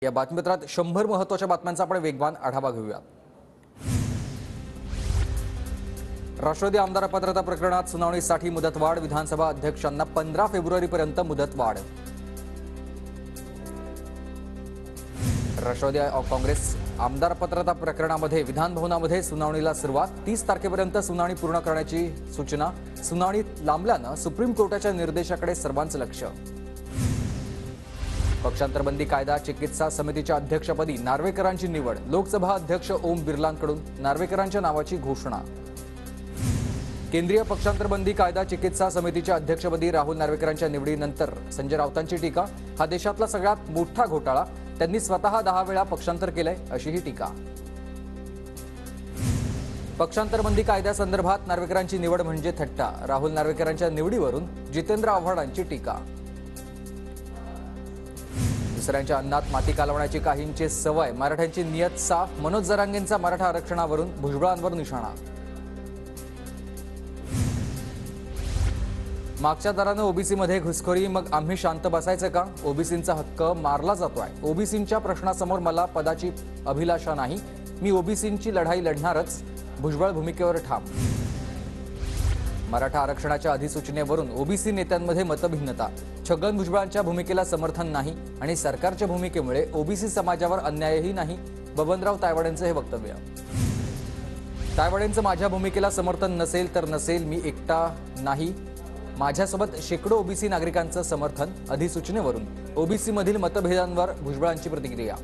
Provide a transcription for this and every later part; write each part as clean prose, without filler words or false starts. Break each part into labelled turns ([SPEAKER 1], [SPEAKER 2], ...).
[SPEAKER 1] या बातमीपत्रात 100 महत्त्वाच्या बातम्यांचा आपण वेगवान आढावा घेऊया। राष्ट्रवादी आमदार पात्रता प्रकरणात सुनावणीसाठी मुदतवाढ, विधानसभा अध्यक्षांना 15 फेब्रुवारीपर्यंत मुदतवाढ। राष्ट्रवादी काँग्रेस आमदार पात्रता प्रकरणामध्ये विधान भवनामध्ये सुनावणीला सुरुवात, 30 तारखेपर्यंत सुनावणी पूर्ण करण्याची सूचना। सुनावणी लांबल्यानं सुप्रीम कोर्टाच्या निर्देशाकडे सर्वांचं लक्ष। पक्षांतरबंदी कायदा चिकित्सा समितीच्या अध्यक्षपदी नार्वेकरांची निवड, लोकसभा अध्यक्ष ओम बिर्लांकडून नार्वेकरांच्या नावाची घोषणा। केंद्रीय पक्षांतरबंदी कायदा चिकित्सा समितीच्या अध्यक्षपदी राहुल नार्वेकरांच्या निवडीनंतर संजय राऊतांची टीका, हा देशातला सगळ्यात मोठा घोटाळा, त्यांनी स्वतः 10 वेळा पक्षांतर केलंय अशीही टीका। पक्षांतरबंदी कायद्यासंदर्भात नार्वेकरांची निवड म्हणजे थट्टा, राहुल नार्वेकरांच्या निवडीवरून जितेंद्र आव्हाडांची टीका। दुसऱ्यांच्या अन्नात माती कालवण्याची काहींची सवय, मराठ्यांची नियत साफ, मनोज जरांगेंचा मराठा आरक्षणावरून भुजबळांवर निशाणा। मागच्या दरानं ओबीसीमध्ये घुसखोरी, मग आम्ही शांत बसायचं का? ओबीसींचा हक्क मारला जातोय। ओबीसींच्या प्रश्नासमोर मला पदाची अभिलाषा नाही, मी ओबीसींची लढाई लढणारच, भुजबळ भूमिकेवर ठाम। मराठा आरक्षणाच्या अधिसूचनेवरून ओबीसी नेत्यांमध्ये मतभिन्नता, छगन भुजबळांच्या भूमिकेला समर्थन नाही आणि सरकारच्या भूमिकेमुळे ओबीसी समाजावर अन्यायही नाही, बबनराव तायवाडेंचं हे वक्तव्य। तायवाडेंचं माझ्या भूमिकेला समर्थन नसेल तर नसेल, मी एकटा नाही, माझ्यासोबत शेकडो ओबीसी नागरिकांचं समर्थन, अधिसूचनेवरून ओबीसीमधील मतभेदांवर भुजबळांची प्रतिक्रिया।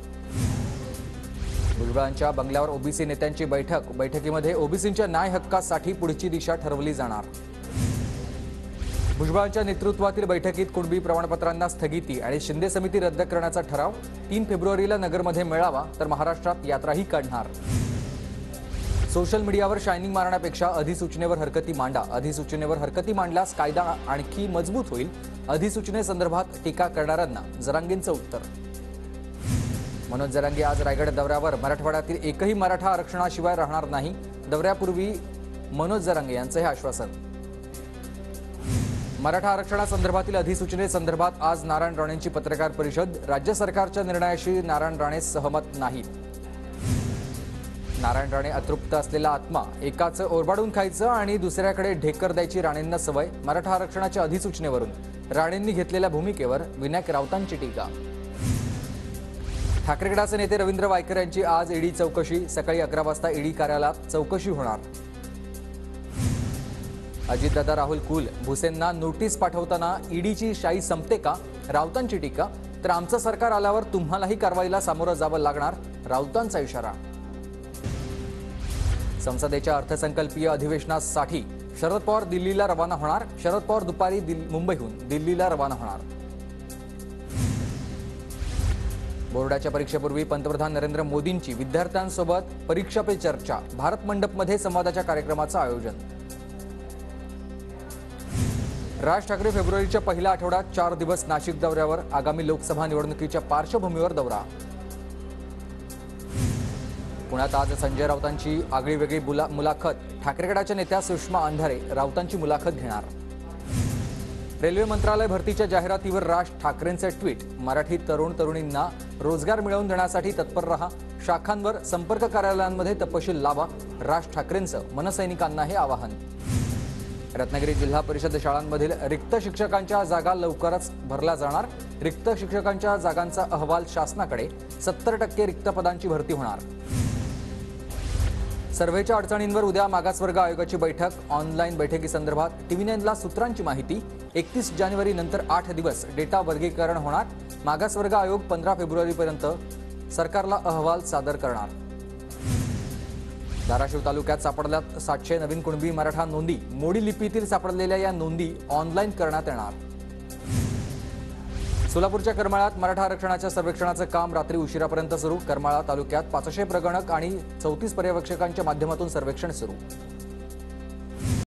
[SPEAKER 1] भुजबळांच्या बंगल्यावर ओबीसी नेत्यांची बैठक, बैठकीमध्ये ओबीसींच्या न्याय हक्कासाठी पुढची दिशा ठरवली जाणार। भुजबळांच्या नेतृत्वातील बैठकीत कुणबी प्रमाणपत्रांना स्थगिती आणि शिंदे समिती रद्द करण्याचा ठराव, 3 फेब्रुवारीला नगरमध्ये मेळावा तर महाराष्ट्रात यात्राही काढणार। सोशल मीडियावर शायनिंग मारण्यापेक्षा अधिसूचनेवर हरकती मांडा, अधिसूचनेवर हरकती मांडल्यास कायदा आणखी मजबूत होईल, अधिसूचनेसंदर्भात टीका करणाऱ्यांना जरांगेंचं उत्तर। मनोज जरांगे आज रायगड दौऱ्यावर, मराठवाड्यातील एकही मराठा आरक्षणाशिवाय राहणार नाही, दौऱ्यापूर्वी मनोज जरांगे यांचं हे आश्वासन। मराठा आरक्षणासंदर्भातील अधिसूचनेसंदर्भात आज नारायण राणेंची पत्रकार परिषद, राज्य सरकारच्या निर्णयाशी नारायण राणे सहमत नाहीत। नारायण राणे अतृप्त असलेला आत्मा, एकाचं ओरबाडून खायचं आणि दुसऱ्याकडे ढेकर द्यायची राणेंना सवय, मराठा आरक्षणाच्या अधिसूचनेवरून राणेंनी घेतलेल्या भूमिकेवर विनायक राऊतांची टीका। ठाकरे गटाचे नेते रवींद्र वायकर यांची आज ईडी चौकशी, सकाळी 11 वाजता ईडी कार्यालयात चौकशी होणार। अजितदादा राहुल कुल, भुसेंना नोटीस पाठवताना ईडीची शाई संपते का? राऊतांची टीका, तर आमचं सरकार आल्यावर तुम्हालाही कारवाईला सामोरं जावं लागणार, राऊतांचा इशारा। संसदेच्या अर्थसंकल्पीय अधिवेशनासाठी शरद पवार दिल्लीला रवाना होणार, शरद पवार दुपारी मुंबईहून दिल्लीला रवाना होणार। बोर्डाच्या परीक्षेपूर्वी पंतप्रधान नरेंद्र मोदींची विद्यार्थ्यांसोबत परीक्षा पे चर्चा, भारत मंडपमध्ये संवादाच्या कार्यक्रमाचं आयोजन। राज ठाकरे फेब्रुवारीच्या पहिल्या आठवड्यात 4 दिवस नाशिक दौऱ्यावर, आगामी लोकसभा निवडणुकीच्या पार्श्वभूमीवर दौरा। पुण्यात आज संजय राऊतांची आगळीवेगळी मुलाखत, ठाकरे गटाच्या नेत्या सुषमा अंधारे राऊतांची मुलाखत घेणार। रेल्वे मंत्रालय भरतीच्या जाहिरातीवर राज ठाकरेंचे ट्विट, मराठी तरुण तरुणींना रोजगार मिळवून देण्यासाठी तत्पर रहा, शाखांवर संपर्क कार्यालयांमध्ये तपशील लावा, राज ठाकरेंचं मनसैनिकांना हे आवाहन। रत्नागिरी जिल्हा परिषद शाळांमधील रिक्त शिक्षकांच्या जागा लवकरच भरल्या जाणार, रिक्त शिक्षकांच्या जागांचा अहवाल शासनाकडे, 70% रिक्त पदांची भरती होणार। सर्व्हेच्या अडचणींवर उद्या मागासवर्ग आयोगाची बैठक, ऑनलाईन बैठकीसंदर्भात TV9ला सूत्रांची माहिती, 31 जानेवारी नंतर 8 दिवस डेटा वर्गीकरण होणार, मागासवर्ग आयोग 15 फेब्रुवारीपर्यंत सरकारला अहवाल सादर करणार। धाराशिव तालुक्यात सापडल्यात 700 नवीन कुणबी मराठा नोंदी, मोडी लिपीतील सापडलेल्या या नोंदी ऑनलाईन करण्यात येणार। सोलापूरच्या करमाळ्यात मराठा आरक्षणाच्या सर्वेक्षणाचं काम रात्री उशिरापर्यंत सुरू, करमाळा तालुक्यात 500 प्रगणक आणि 34 पर्यवेक्षकांच्या माध्यमातून सर्वेक्षण सुरू।